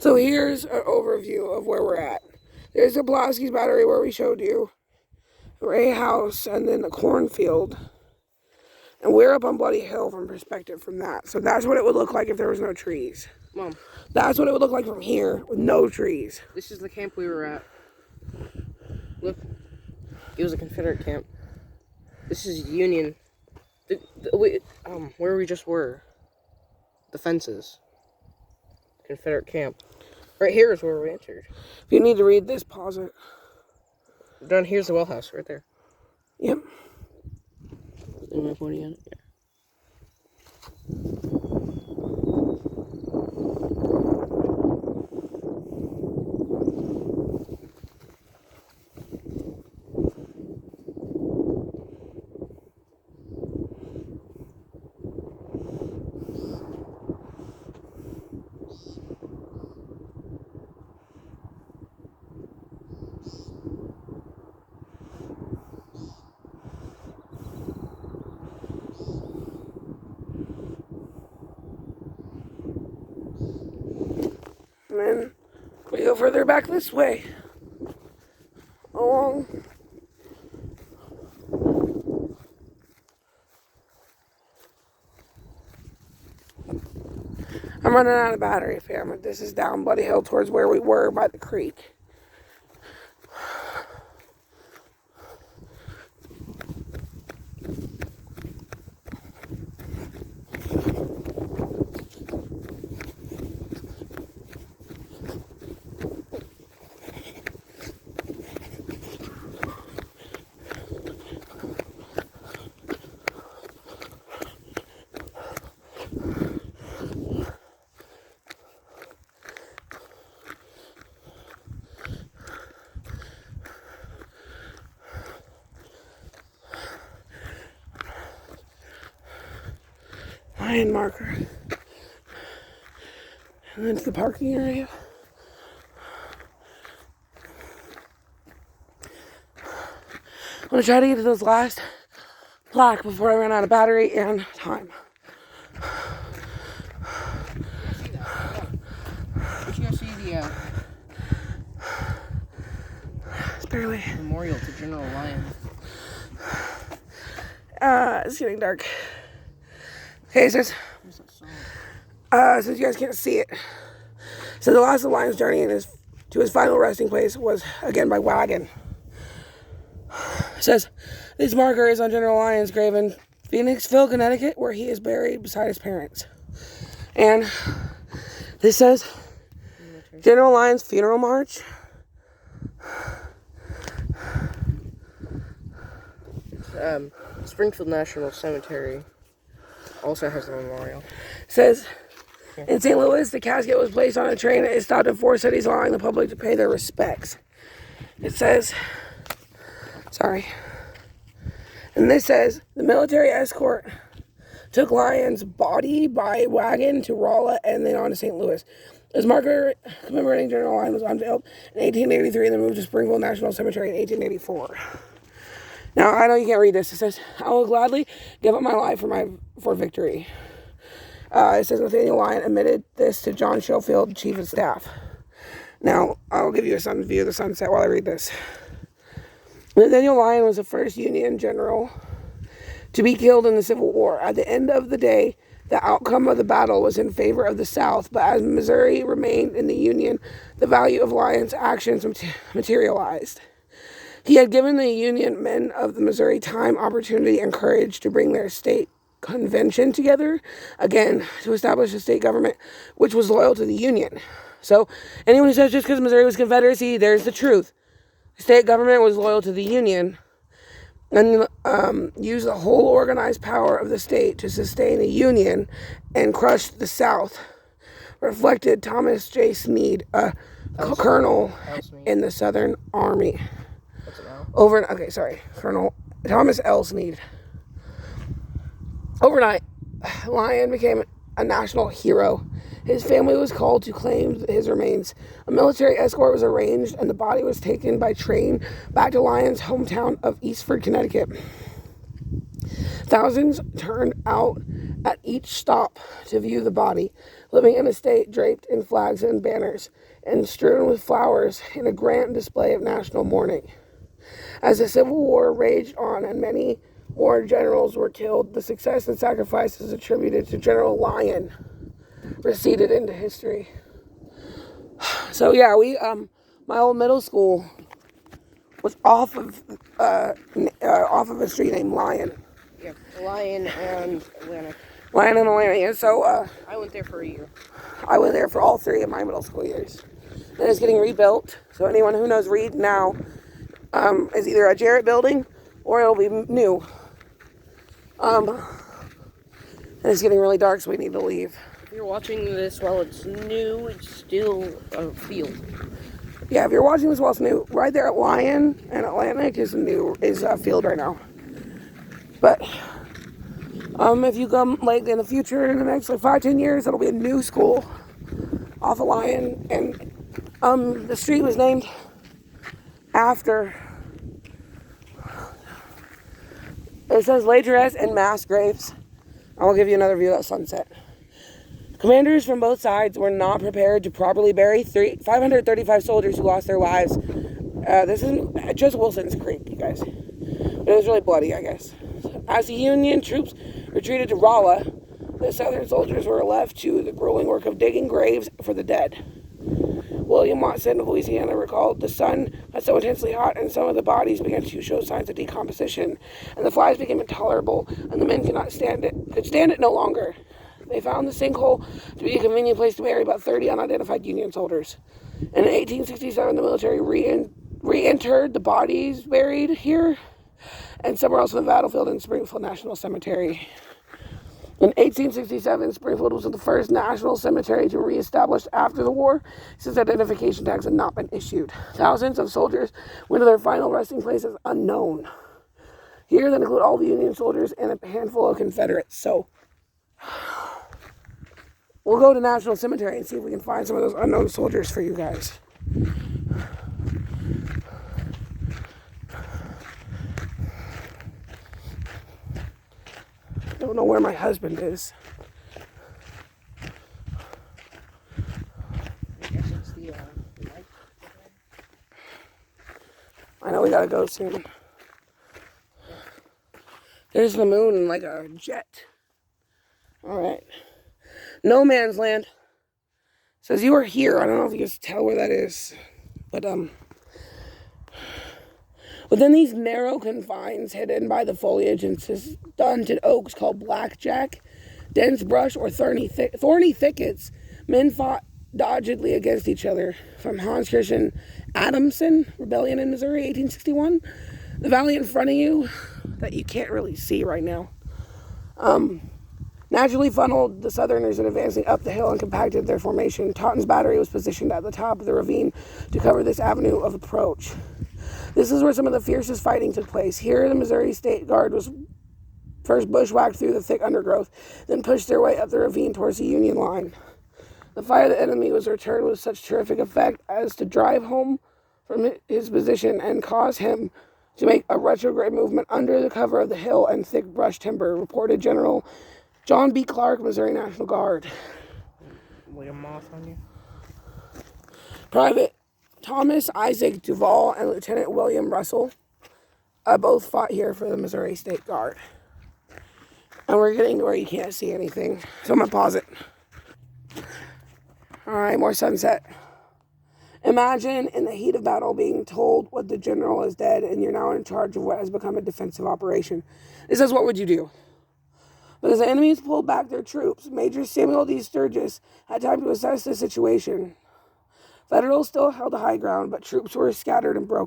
So here's an overview of where we're at. There's the Pulaski's Battery where we showed you, Ray House, and then the cornfield. And we're up on Bloody Hill from perspective from that. So that's what it would look like if there was no trees. Mom. That's what it would look like from here with no trees. This is the camp we were at. Look. It was a Confederate camp. This is Union. Where we just were. The fences. Confederate camp. Right here is where we entered. If you need to read this, pause it. Down here's the well house, right there. Yep. Am I pointing at it? Yeah. And then we go further back this way. Along. I'm running out of battery, fam. This is down Bloody Hill towards where we were by the creek. Lion marker. And then to the parking area. I'm going to try to get to those last plaque before I run out of battery and time. But you guys see the It's barely. memorial to General Lyon. It's getting dark. Okay, since you guys can't see it. So the last of Lion's journey to his final resting place was again by wagon. It says, this marker is on General Lyon's grave in Phoenixville, Connecticut, where he is buried beside his parents. And this says, General Lyon's funeral march. Springfield National Cemetery also has a memorial. It says, in St. Louis, the casket was placed on a train and it stopped in 4 cities, allowing the public to pay their respects. It says, and this says, the military escort took Lyon's body by wagon to Rolla and then on to St. Louis. This marker commemorating General Lyon was unveiled in 1883 and then moved to Springfield National Cemetery in 1884. Now, I know you can't read this. It says, I will gladly give up my life for victory. It says Nathaniel Lyon admitted this to John Schofield, Chief of Staff. Now, I'll give you a view of the sunset while I read this. Nathaniel Lyon was the first Union general to be killed in the Civil War. At the end of the day, the outcome of the battle was in favor of the South, but as Missouri remained in the Union, the value of Lyon's actions materialized. He had given the Union men of the Missouri time, opportunity, and courage to bring their state convention together, again, to establish a state government which was loyal to the Union. So, anyone who says just because Missouri was Confederacy, there's the truth. The state government was loyal to the Union and used the whole organized power of the state to sustain the Union and crush the South, reflected Thomas J. Sneed, a colonel in the Southern Army. Colonel Thomas L. Sneed. Overnight, Lyon became a national hero. His family was called to claim his remains. A military escort was arranged, and the body was taken by train back to Lyon's hometown of Eastford, Connecticut. Thousands turned out at each stop to view the body. living in a state draped in flags and banners and strewn with flowers in a grand display of national mourning. As the Civil War raged on and many more generals were killed, the success and sacrifices attributed to General Lyon receded into history. So yeah, my old middle school was off of a street named Lyon. Yeah, Lyon and Atlantic. Lyon and Atlantic. And so I went there for a year. I went there for all 3 of my middle school years. And it's getting rebuilt. So anyone who knows Reed now is either a Jarrett building or it'll be new. And it's getting really dark, so we need to leave. If you're watching this while it's new, it's still a field. Yeah, if you're watching this while it's new, right there at Lyon and Atlantic is a field right now. But if you come like in the future, in the next like 5-10 years, it'll be a new school off of Lyon, and the street was named after. It says Ladresse and mass graves. I'll give you another view of that sunset. Commanders from both sides were not prepared to properly bury 535 soldiers who lost their lives. This isn't just Wilson's Creek, you guys. But it was really bloody, I guess. As the Union troops retreated to Rolla, the Southern soldiers were left to the grueling work of digging graves for the dead. William Watson of Louisiana recalled the sun got so intensely hot and some of the bodies began to show signs of decomposition, and the flies became intolerable, and the men could stand it no longer. They found the sinkhole to be a convenient place to bury about 30 unidentified Union soldiers. In 1867, the military re-interred the bodies buried here and somewhere else in the battlefield in Springfield National Cemetery. In 1867, Springfield was the first national cemetery to re-established after the war, since identification tags had not been issued. Thousands of soldiers went to their final resting places unknown. Here, that include all the Union soldiers and a handful of Confederates. So, we'll go to National Cemetery and see if we can find some of those unknown soldiers for you guys. I don't know where my husband is. I know we gotta go soon. There's the moon and like a jet. Alright. No Man's Land. Says you are here. I don't know if you can tell where that is. But within these narrow confines, hidden by the foliage and stunted oaks called blackjack, dense brush, or thorny thickets, men fought doggedly against each other. From Hans Christian Adamson, Rebellion in Missouri, 1861. The valley in front of you, that you can't really see right now, naturally funneled the Southerners in advancing up the hill and compacted their formation. Taughton's battery was positioned at the top of the ravine to cover this avenue of approach. This is where some of the fiercest fighting took place. Here, the Missouri State Guard was first bushwhacked through the thick undergrowth, then pushed their way up the ravine towards the Union line. The fire of the enemy was returned with such terrific effect as to drive home from his position and cause him to make a retrograde movement under the cover of the hill and thick brush timber, reported General John B. Clark, Missouri National Guard. Like a moth on you? Private Thomas Isaac Duval and Lieutenant William Russell both fought here for the Missouri State Guard. And we're getting to where you can't see anything, so I'm going to pause it. Alright, more sunset. Imagine in the heat of battle being told what the general is dead and you're now in charge of what has become a defensive operation. It says, what would you do? But as the enemies pulled back their troops, Major Samuel D. Sturgis had time to assess the situation. Federals still held the high ground, but troops were scattered and broken.